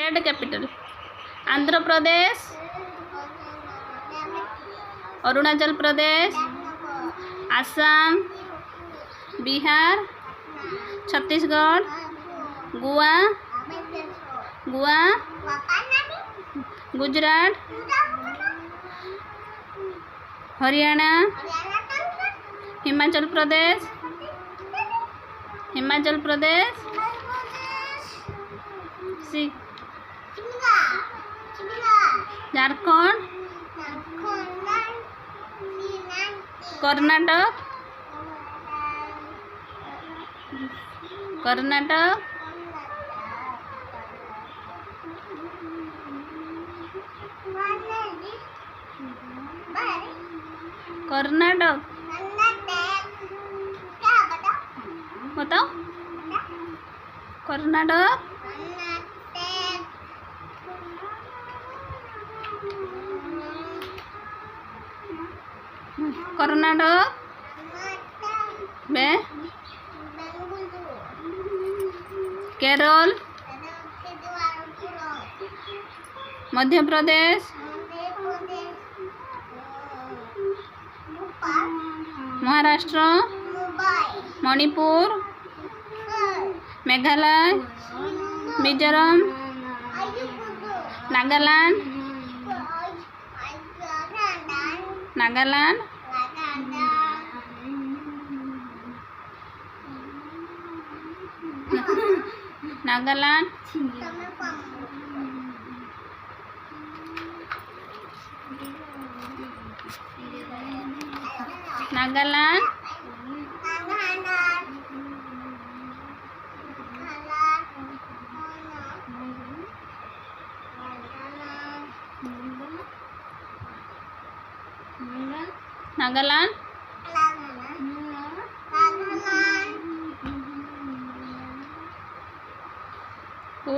Z capital. Andhra Pradesh, Arunachal Pradesh, Assam, Bihar, Chhattisgarh, Goa, Gujarat, Haryana, Himachal Pradesh, Jharkhand, Karnataka, बताओ। Karnataka, Kerala, Madhya Pradesh, Maharashtra, Manipur, Meghalaya, Mizoram, Nagaland, Nagaland, Who?